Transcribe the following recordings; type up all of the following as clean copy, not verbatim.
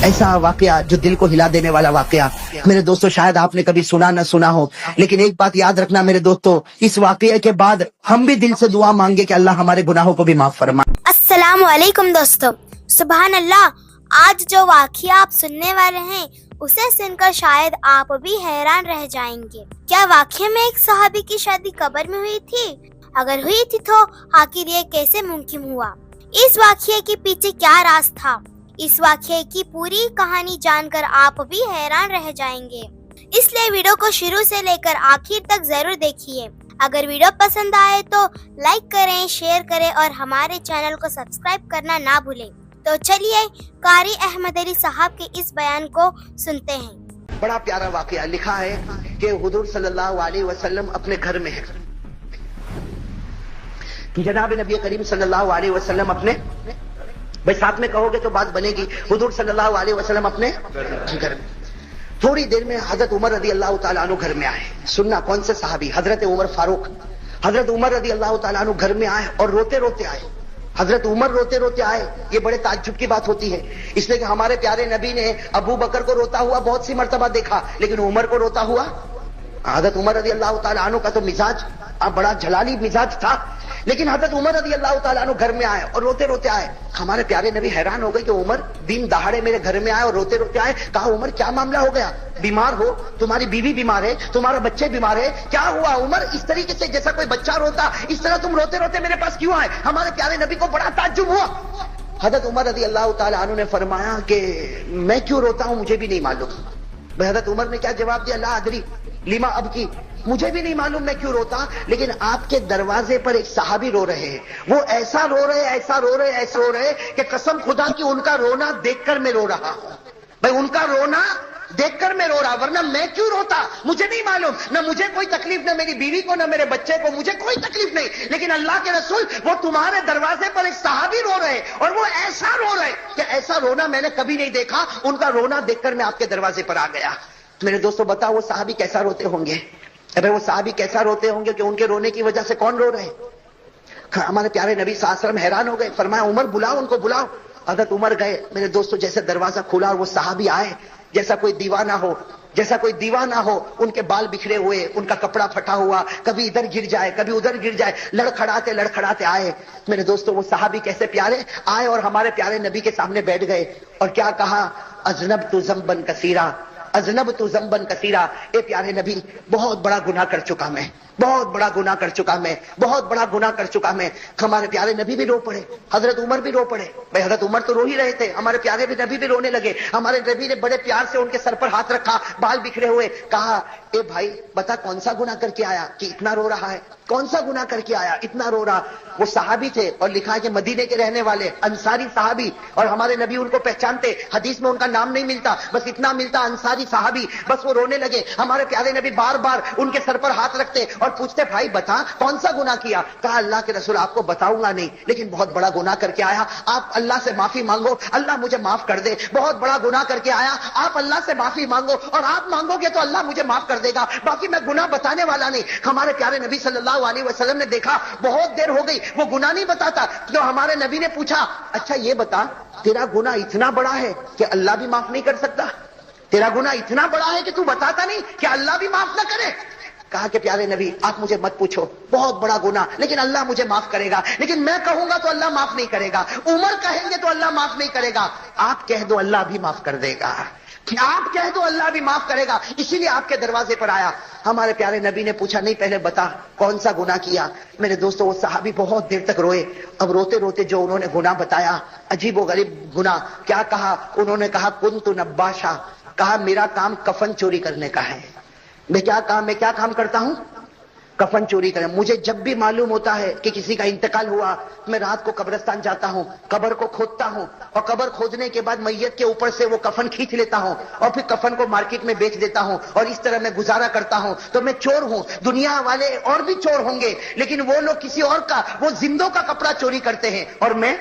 ایسا واقعہ جو دل کو ہلا دینے والا واقعہ میرے دوستو شاید آپ نے کبھی سنا نہ سنا ہو، لیکن ایک بات یاد رکھنا میرے دوستو، اس واقعے کے بعد ہم بھی دل سے دعا مانگے کہ اللہ ہمارے گناہوں کو بھی معاف فرمائے۔ السلام علیکم دوستو، سبحان اللہ۔ آج جو واقعہ آپ سننے والے ہیں اسے سن کر شاید آپ بھی حیران رہ جائیں گے۔ کیا واقعے میں ایک صحابی کی شادی قبر میں ہوئی تھی؟ اگر ہوئی تھی تو آخر یہ کیسے ممکن ہوا؟ اس واقعے کے پیچھے کیا راز تھا؟ اس واقعے کی پوری کہانی جان کر آپ بھی حیران رہ جائیں گے، اس لیے ویڈیو کو شروع سے لے کر آخر تک ضرور دیکھیے۔ اگر ویڈیو پسند آئے تو لائک کریں، شیئر کریں اور ہمارے چینل کو سبسکرائب کرنا نہ بھولیں۔ تو چلیے قاری احمد علی صاحب کے اس بیان کو سنتے ہیں۔ بڑا پیارا واقعہ لکھا ہے کہ حضور صلی اللہ علیہ وسلم اپنے گھر میں ہیں، جناب نبی کریم صلی اللہ علیہ وسلم اپنے، بھائی ساتھ میں کہو گے تو بات بنے گی، حضور صلی اللہ علیہ وسلم اپنے گھر میں۔ تھوڑی دیر میں حضرت عمر رضی اللہ تعالیٰ عنہ گھر میں آئے۔ سننا کون سے صحابی؟ حضرت عمر فاروق۔ حضرت عمر رضی اللہ تعالیٰ عنہ گھر میں آئے اور روتے روتے آئے۔ حضرت عمر روتے روتے آئے، یہ بڑے تعجب کی بات ہوتی ہے، اس لیے کہ ہمارے پیارے نبی نے ابو بکر کو روتا ہوا بہت سی مرتبہ دیکھا، لیکن عمر کو روتا ہوا، حضرت عمر رضی اللہ تعالیٰ عنہ کا تو مزاج بڑا جلالی مزاج تھا، لیکن حضرت عمر رضی اللہ تعالیٰ عنہ گھر میں آئے اور روتے روتے آئے۔ ہمارے پیارے نبی حیران ہو گئے کہ عمر دن دہاڑے میرے گھر میں آئے اور روتے روتے آئے۔ کہا عمر کیا معاملہ ہو گیا؟ بیمار ہو؟ تمہاری بیوی بیمار ہے؟ تمہارا بچے بیمار ہے؟ کیا ہوا عمر؟ اس طریقے سے جیسا کوئی بچہ روتا، اس طرح تم روتے روتے میرے پاس کیوں آئے؟ ہمارے پیارے نبی کو بڑا تعجب ہوا۔ حضرت عمر رضی اللہ تعالیٰ عنہ نے فرمایا کہ میں کیوں روتا ہوں مجھے بھی نہیں معلوم۔ حضرت عمر نے کیا جواب دیا؟ لا ادری لما اب کی، مجھے بھی نہیں معلوم میں کیوں روتا، لیکن آپ کے دروازے پر ایک صحابی رو رہے ہیں، وہ ایسا رو رہے ایسا رو رہے ایسا رو رہے کہ قسم خدا کی ان کا رونا دیکھ کر میں رو رہا ہوں۔ بھائی ان کا رونا دیکھ کر میں رو رہا، ورنہ میں کیوں روتا مجھے نہیں معلوم، نہ مجھے کوئی تکلیف، نہ میری بیوی کو، نہ میرے بچے کو، مجھے کوئی تکلیف نہیں، لیکن اللہ کے رسول وہ تمہارے دروازے پر ایک صحابی رو رہے اور وہ ایسا رو رہے کہ ایسا رونا میں نے کبھی نہیں دیکھا، ان کا رونا دیکھ کر میں آپ کے دروازے پر آ گیا۔ میرے دوستو بتاؤ وہ صحابی کیسا روتے ہوں گے؟ ابے وہ صحابی کیسا روتے ہوں گے کہ ان کے رونے کی وجہ سے کون رو رہے؟ ہمارے پیارے نبی صلی اللہ علیہ وسلم حیران ہو گئے، فرمایا عمر بلاؤ ان کو، بلاؤ۔ حضرت عمر گئے، میرے دوستو جیسے دروازہ کھلا اور وہ صحابی آئے، جیسا کوئی دیوانہ ہو، جیسا کوئی دیوانہ ہو، ان کے بال بکھرے ہوئے، ان کا کپڑا پھٹا ہوا، کبھی ادھر گر جائے کبھی ادھر گر جائے، لڑکھڑاتے آئے۔ میرے دوستو وہ صحابی کیسے پیارے آئے اور ہمارے پیارے نبی کے سامنے بیٹھ گئے اور کیا کہا؟ اذنبت ذنبا کثیرا، اذنبت ذنبا کثیرا، اے پیارے نبی بہت بڑا گناہ کر چکا میں، بہت بڑا گناہ کر چکا میں، بہت بڑا گناہ کر چکا میں۔ ہمارے پیارے نبی بھی رو پڑے، حضرت عمر بھی رو پڑے۔ بھائی حضرت عمر تو رو ہی رہے تھے، ہمارے پیارے بھی نبی بھی رونے لگے۔ ہمارے نبی نے بڑے پیار سے ان کے سر پر ہاتھ رکھا، بال بکھرے ہوئے، کہا اے بھائی بتا کون سا گناہ کر کے آیا کہ اتنا رو رہا ہے؟ کون سا گناہ کر کے آیا اتنا رو رہا؟ وہ صحابی تھے اور لکھا ہے کہ مدینے کے رہنے والے انصاری صحابی، اور ہمارے نبی ان کو پہچانتے، حدیث میں ان کا نام نہیں ملتا، بس اتنا ملتا انصاری صحابی۔ بس وہ رونے لگے، ہمارے پیارے نبی بار بار ان کے سر پر ہاتھ رکھتے اور پوچھتے بھائی بتا کون سا گناہ کیا؟ کہا اللہ کے رسول آپ کو بتاؤں گا نہیں، لیکن بہت بڑا گناہ کر کے آیا، آپ اللہ سے معافی مانگو، اللہ مجھے معاف کر دے۔ بہت بڑا گناہ کر کے آیا، آپ اللہ سے معافی مانگو اور آپ مانگو گے تو اللہ مجھے معاف کر دے گا، باقی میں گناہ بتانے والا نہیں۔ ہمارے پیارے نبی صلی اللہ علیہ وسلم نے دیکھا بہت دیر ہو گئی وہ گناہ نہیں بتاتا، تو ہمارے نبی نے پوچھا اچھا یہ بتا تیرا گناہ اتنا بڑا ہے کہ اللہ بھی معاف نہیں کر سکتا؟ تیرا گناہ اتنا بڑا ہے کہ تو بتاتا نہیں کہ اللہ بھی معاف نہ کرے؟ کہا کہ پیارے نبی آپ مجھے مت پوچھو، بہت بڑا گناہ لیکن اللہ مجھے معاف کرے گا، لیکن میں کہوں گا تو اللہ معاف نہیں کرے گا، عمر کہیں گے تو اللہ معاف نہیں کرے گا، آپ کہہ دو اللہ بھی معاف کر دے گا، آپ کہہ دو اللہ بھی معاف کرے گا، اسی لیے آپ کے دروازے پر آیا۔ ہمارے پیارے نبی نے پوچھا نہیں پہلے بتا کون سا گناہ کیا؟ میرے دوستو وہ صحابی بہت دیر تک روئے، اب روتے روتے جو انہوں نے گناہ بتایا عجیب و غریب گناہ، کیا کہا انہوں نے؟ کہا کنت نباشا، کہا میرا کام کفن چوری کرنے کا ہے۔ میں کیا کام کرتا ہوں؟ کفن چوری کریں۔ مجھے جب بھی معلوم ہوتا ہے کہ کسی کا انتقال ہوا، میں رات کو قبرستان جاتا ہوں، قبر کو کھودتا ہوں اور قبر کھودنے کے بعد میت کے اوپر سے وہ کفن کھینچ لیتا ہوں اور پھر کفن کو مارکیٹ میں بیچ دیتا ہوں اور اس طرح میں گزارا کرتا ہوں۔ تو میں چور ہوں، دنیا والے اور بھی چور ہوں گے، لیکن وہ لوگ کسی اور کا، وہ زندوں کا کپڑا چوری کرتے ہیں اور میں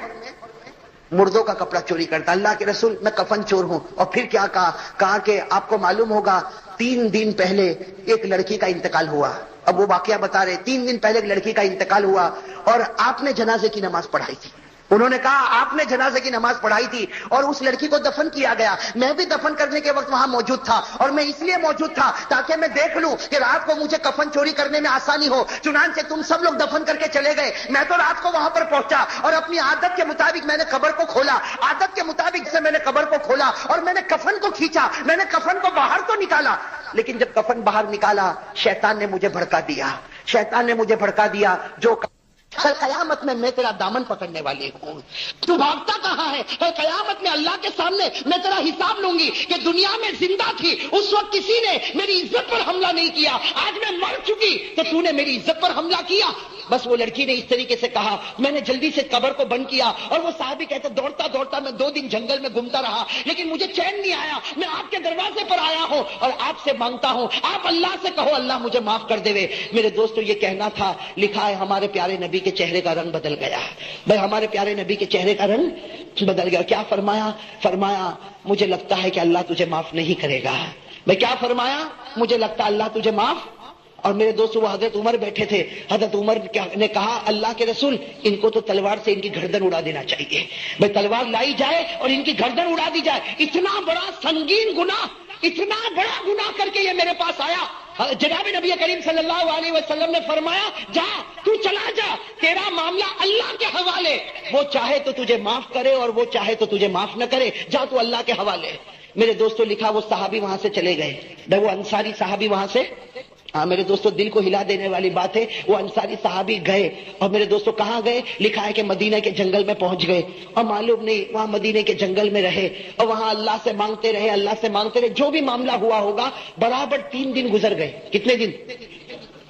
مردوں کا کپڑا چوری کرتا۔ اللہ کے رسول میں کفن چور ہوں۔ اور پھر کیا کہا کہ آپ کو معلوم ہوگا 3 دن پہلے ایک لڑکی کا انتقال ہوا۔ اب وہ واقعہ بتا رہے 3 دن پہلے ایک لڑکی کا انتقال ہوا اور آپ نے جنازے کی نماز پڑھائی تھی، انہوں نے کہا آپ نے جنازے کی نماز پڑھائی تھی اور اس لڑکی کو دفن کیا گیا، میں بھی دفن کرنے کے وقت وہاں موجود تھا، اور میں اس لیے موجود تھا تاکہ میں دیکھ لوں کہ رات کو مجھے کفن چوری کرنے میں آسانی ہو، چنانچہ تم سب لوگ دفن کر کے چلے گئے، میں تو رات کو وہاں پر پہنچا اور اپنی عادت کے مطابق میں نے قبر کو کھولا، عادت کے مطابق سے میں نے قبر کو کھولا اور میں نے کفن کو کھینچا، میں نے کفن کو باہر تو نکالا، لیکن جب کفن باہر نکالا شیطان نے مجھے بھڑکا دیا، شیطان نے مجھے بھڑکا دیا، جو کل قیامت میں تیرا دامن پکڑنے والی ہوں، تو بھاگتا کہاں ہے؟ کل قیامت میں اللہ کے سامنے میں تیرا حساب لوں گی کہ دنیا میں زندہ تھی اس وقت کسی نے میری عزت پر حملہ نہیں کیا، آج میں مر چکی تو تو نے میری عزت پر حملہ کیا۔ بس وہ لڑکی نے اس طریقے سے کہا، میں نے جلدی سے قبر کو بند کیا، اور وہ صحابی کہتے دوڑتا دوڑتا میں 2 دن جنگل میں گھومتا رہا، لیکن مجھے چین نہیں آیا، میں آپ کے دروازے پر آیا ہوں اور آپ سے مانگتا ہوں، آپ اللہ سے کہو اللہ مجھے معاف کر دے۔ میرے دوستو یہ کہنا تھا، لکھا ہے ہمارے پیارے نبی کے چہرے کا رنگ بدل گیا، بھائی ہمارے پیارے نبی کے چہرے کا رنگ بدل گیا۔ کیا فرمایا؟ فرمایا مجھے لگتا ہے کہ اللہ تجھے معاف نہیں کرے گا۔ بھائی کیا فرمایا؟ مجھے لگتا ہے اللہ تجھے معاف۔ اور میرے دوستو وہ حضرت عمر بیٹھے تھے، حضرت عمر نے کہا اللہ کے رسول ان کو تو تلوار سے ان کی گردن اڑا دینا چاہیے، بھائی تلوار لائی جائے اور ان کی گردن اڑا دی جائے، اتنا بڑا سنگین گناہ، اتنا بڑا گناہ کر کے یہ میرے پاس آیا۔ جناب نبی کریم صلی اللہ علیہ وسلم نے فرمایا جا تو چلا جا، تیرا معاملہ اللہ کے حوالے، وہ چاہے تو تجھے معاف کرے اور وہ چاہے تو تجھے معاف نہ کرے، جا تو اللہ کے حوالے۔ میرے دوستو لکھا وہ صحابی وہاں سے چلے گئے، وہ انصاری صحابی وہاں سے، ہاں میرے دوستو دل کو ہلا دینے والی بات ہے، وہ انصاری صحابی گئے، اور میرے دوستو کہاں گئے؟ لکھا ہے کہ مدینہ کے جنگل میں پہنچ گئے، اور معلوم نہیں وہاں مدینہ کے جنگل میں رہے اور وہاں اللہ سے مانگتے رہے، اللہ سے مانگتے رہے، جو بھی معاملہ ہوا ہوگا برابر 3 دن گزر گئے۔ کتنے دن؟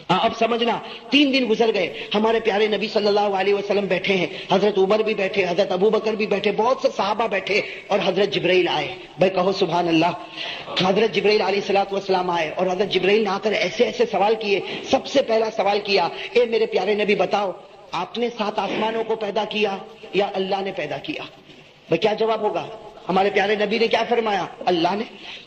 اب سمجھنا 3 دن گزر گئے۔ ہمارے پیارے نبی صلی اللہ علیہ وسلم بیٹھے ہیں، حضرت عمر بھی بیٹھے، حضرت ابو بکر بھی بیٹھے، بہت سے صحابہ بیٹھے، اور حضرت جبرائیل آئے۔ بھائی کہو سبحان اللہ۔ حضرت جبرائیل علیہ الصلوۃ والسلام آئے اور حضرت جبرائیل نے آ کر ایسے ایسے سوال کیے۔ سب سے پہلا سوال کیا، اے میرے پیارے نبی بتاؤ آپ نے 7 آسمانوں کو پیدا کیا یا اللہ نے پیدا کیا؟ بھائی کیا جواب ہوگا؟ ہمارے پیارے نبی نے کیا فرمایا؟ اللہ نے۔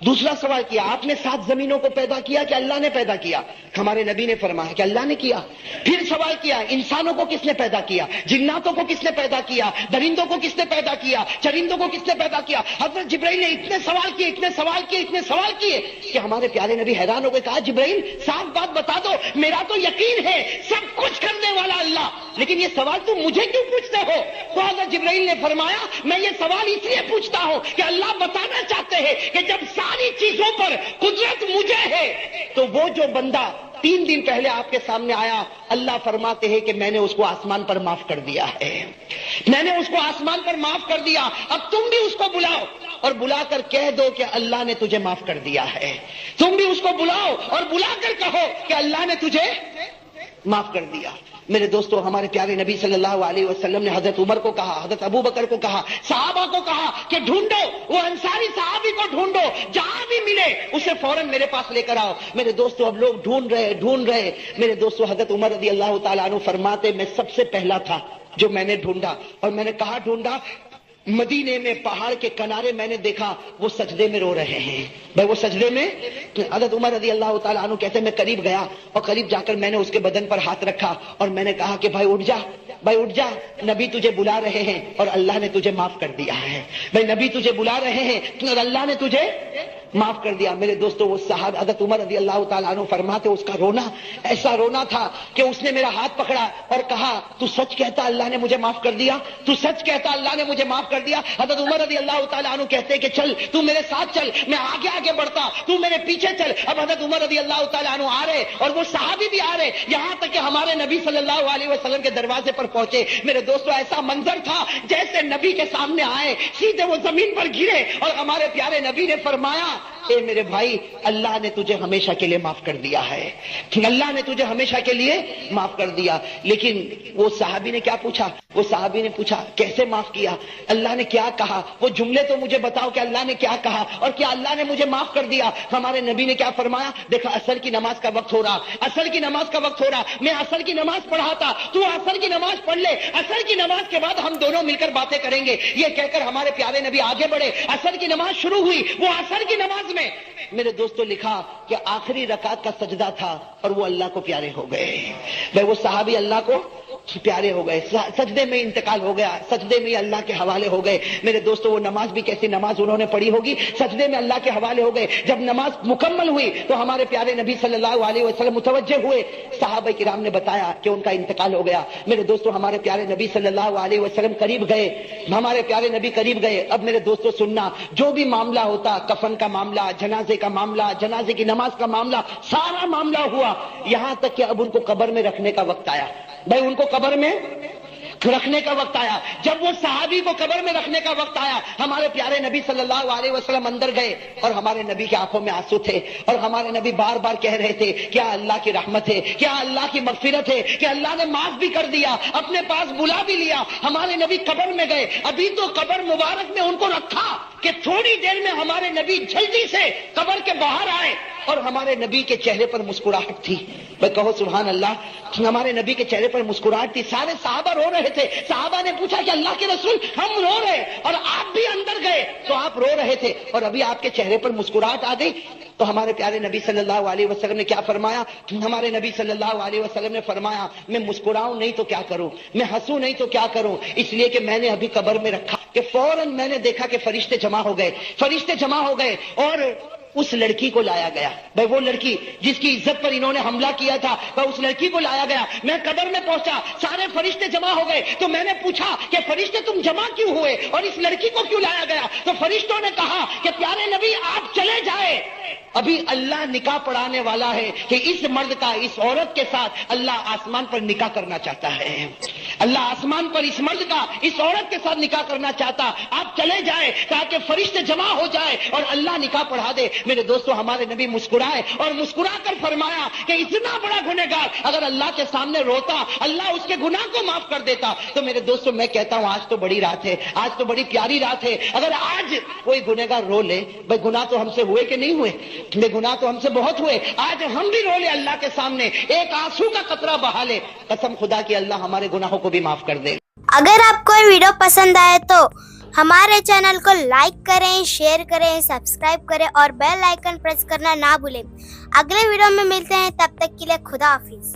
دوسرا سوال کیا، آپ نے 7 زمینوں کو پیدا کیا کہ اللہ نے پیدا کیا؟ ہمارے نبی نے فرمایا کہ اللہ نے کیا۔ پھر سوال کیا، انسانوں کو کس نے پیدا کیا؟ جناتوں کو کس نے پیدا کیا؟ درندوں کو کس نے پیدا کیا؟ چرندوں کو کس نے پیدا کیا؟ حضرت جبرائیل نے اتنے سوال کیے، اتنے سوال کیے، اتنے سوال کیے کہ ہمارے پیارے نبی حیران ہو گئے۔ کہا جبرائیل صاف بات بتا دو، میرا تو یقین ہے سب کچھ کرنے والا اللہ، لیکن یہ سوال تم مجھے کیوں پوچھتے ہو؟ تو حضرت جبرائیل نے فرمایا میں یہ سوال اس لیے پوچھتا ہوں کہ اللہ بتانا چاہتے ہیں کہ جب ساری چیزوں پر قدرت مجھے ہے تو وہ جو بندہ 3 دن پہلے آپ کے سامنے آیا، اللہ فرماتے ہیں کہ میں نے اس کو آسمان پر معاف کر دیا ہے، میں نے اس کو آسمان پر معاف کر دیا۔ اب تم بھی اس کو بلاؤ اور بلا کر کہہ دو کہ اللہ نے تجھے معاف کر دیا ہے۔ تم بھی اس کو بلاؤ اور بلا کر کہو کہ اللہ نے تجھے معاف کر دیا۔ میرے دوستو ہمارے پیارے نبی صلی اللہ علیہ وسلم نے حضرت عمر کو کہا، حضرت ابو بکر کو کہا، صحابہ کو کہا کہ ڈھونڈو وہ انصاری صحابی کو، ڈھونڈو جہاں بھی ملے اسے فوراً میرے پاس لے کر آؤ۔ میرے دوستو اب لوگ ڈھونڈ رہے۔ میرے دوستو حضرت عمر رضی اللہ تعالیٰ عنہ فرماتے میں سب سے پہلا تھا جو میں نے ڈھونڈا، اور میں نے کہا ڈھونڈا؟ مدینے میں پہاڑ کے کنارے میں نے دیکھا وہ سجدے میں رو رہے ہیں۔ بھائی وہ سجدے میں، حضرت عمر رضی اللہ تعالیٰ عنہ کہتے ہیں میں قریب گیا اور قریب جا کر میں نے اس کے بدن پر ہاتھ رکھا اور میں نے کہا کہ بھائی اٹھ جا، بھائی اٹھ جا، نبی تجھے بلا رہے ہیں اور اللہ نے تجھے معاف کر دیا ہے۔ بھائی نبی تجھے بلا رہے ہیں اور اللہ نے تجھے معاف کر دیا۔ میرے دوستو وہ صاحب حضرت عمر رضی اللہ تعالیٰ عنہ فرماتے اس کا رونا ایسا رونا تھا کہ اس نے میرا ہاتھ پکڑا اور کہا تو سچ کہتا اللہ نے مجھے معاف کر دیا؟ تو سچ کہتا اللہ نے مجھے معاف کر دیا؟ حضرت عمر رضی اللہ تعالیٰ عنہ کہتے کہ چل تو میرے ساتھ چل، میں آگے آگے بڑھتا، تو میرے پیچھے چل۔ اب حضرت عمر رضی اللہ تعالیٰ عنہ آ رہے اور وہ صحابی بھی آ رہے، یہاں تک کہ ہمارے نبی صلی اللہ علیہ وسلم کے دروازے پر پہنچے۔ میرے دوستو ایسا منظر تھا جیسے نبی کے سامنے آئے سیدھے وہ زمین پر گرے اور ہمارے پیارے نبی نے فرمایا اے میرے بھائی اللہ نے تجھے ہمیشہ کے لیے معاف کر دیا ہے، اللہ نے تجھے ہمیشہ کے لیے معاف کر دیا۔ لیکن وہ صحابی نے کیا پوچھا؟ وہ صحابی نے پوچھا کیسے معاف کیا؟ اللہ نے کیا کہا؟ وہ جملے تو مجھے بتاؤ کہ اللہ نے کیا کہا اور کیا اللہ نے مجھے معاف کر دیا؟ ہمارے نبی نے کیا فرمایا؟ دیکھا عصر کی نماز کا وقت ہو رہا، عصر کی نماز کا وقت ہو رہا، میں عصر کی نماز پڑھاتا، تو عصر کی نماز پڑھ لے، عصر کی نماز کے بعد ہم دونوں مل کر باتیں کریں گے۔ یہ کہہ کر ہمارے پیارے نبی آگے بڑھے، عصر کی نماز شروع ہوئی۔ وہ عصر کی نماز میں میرے دوستوں لکھا کہ آخری رکعت کا سجدہ تھا اور وہ اللہ کو پیارے ہو گئے۔ بھائی وہ صحابی اللہ کو پیارے ہو گئے, سجدے میں انتقال ہو گیا, سجدے میں اللہ کے حوالے ہو گئے. میرے دوستو وہ نماز بھی کیسی نماز انہوں نے پڑھی ہوگی, سجدے میں اللہ کے حوالے ہو گئے. جب نماز مکمل ہوئی تو ہمارے پیارے نبی صلی اللہ علیہ وسلم متوجہ ہوئے, صحابہ کرام نے بتایا کہ ان کا انتقال ہو گیا. میرے دوستو ہمارے پیارے نبی صلی اللہ علیہ وسلم قریب گئے, ہمارے پیارے نبی قریب گئے. اب میرے دوستو سننا, جو بھی معاملہ ہوتا, کفن کا معاملہ, جنازے کا معاملہ, جنازے کی نماز کا معاملہ, سارا معاملہ ہوا, یہاں تک کہ اب ان کو قبر میں رکھنے کا وقت آیا. بھائی ان کو قبر میں رکھنے کا وقت آیا. جب وہ صحابی کو قبر میں رکھنے کا وقت آیا, ہمارے پیارے نبی صلی اللہ علیہ وسلم اندر گئے اور ہمارے نبی کی آنکھوں میں آنسو تھے, اور ہمارے نبی بار بار کہہ رہے تھے کیا اللہ کی رحمت ہے, کیا اللہ کی مغفرت ہے, کہ اللہ نے معاف بھی کر دیا, اپنے پاس بلا بھی لیا. ہمارے نبی قبر میں گئے, ابھی تو قبر مبارک میں ان کو رکھا کہ تھوڑی دیر میں ہمارے نبی جلدی سے قبر کے باہر آئے, اور ہمارے نبی کے چہرے پر مسکراہٹ تھی. بھائی کہو سبحان اللہ. ہمارے نبی کے چہرے پر مسکراہٹ تھی. سارے صحابہ رو رہے تھے. صحابہ نے پوچھا کہ اللہ کے رسول ہم رو رہے, اور آپ بھی اندر گئے تو آپ رو رہے تھے, اور ابھی آپ کے چہرے پر مسکراہٹ آ گئی. تو ہمارے پیارے نبی صلی اللہ علیہ وسلم نے کیا فرمایا؟ ہمارے نبی صلی اللہ علیہ وسلم نے فرمایا میں مسکراؤں نہیں تو کیا کروں, میں ہنسوں نہیں تو کیا کروں, اس لیے کہ میں نے ابھی قبر میں رکھا کہ فوراً میں نے دیکھا کہ فرشتے جمع ہو گئے, فرشتے جمع ہو گئے, اور اس لڑکی کو لایا گیا. بھائی وہ لڑکی جس کی عزت پر انہوں نے حملہ کیا تھا, اس لڑکی کو لایا گیا. میں قبر میں پہنچا, سارے فرشتے جمع ہو گئے, تو میں نے پوچھا کہ فرشتے تم جمع کیوں ہوئے اور اس لڑکی کو کیوں لایا گیا؟ تو فرشتوں نے کہا کہ پیارے نبی آپ چلے جائے, ابھی اللہ نکاح پڑھانے والا ہے کہ اس مرد کا اس عورت کے ساتھ اللہ آسمان پر نکاح کرنا چاہتا ہے. اللہ آسمان پر اس مرد کا اس عورت کے ساتھ نکاح کرنا چاہتا, آپ چلے جائیں تاکہ فرشتے جمع ہو جائے اور اللہ نکاح پڑھا دے. میرے دوستو ہمارے نبی مسکرائے اور مسکرا کر فرمایا کہ اتنا بڑا گنہگار اگر اللہ کے سامنے روتا, اللہ اس کے گناہ کو معاف کر دیتا. تو میرے دوستو میں کہتا ہوں آج تو بڑی رات ہے, آج تو بڑی پیاری رات ہے. اگر آج کوئی گنہگار رو لے, بھائی گناہ تو ہم سے ہوئے کہ نہیں ہوئے, بے گناہ تو ہم سے بہت ہوئے, آج ہم بھی رو لے اللہ کے سامنے, ایک آنسو کا قطرہ بہا لے, قسم خدا کی اللہ ہمارے گناہوں کو بھی معاف کر دے. اگر آپ کو ویڈیو پسند آئے تو ہمارے چینل کو لائک کریں, شیئر کریں, سبسکرائب کریں اور بیل آئیکن پریس کرنا نہ بھولیں. اگلے ویڈیو میں ملتے ہیں, تب تک کے لیے خدا حافظ.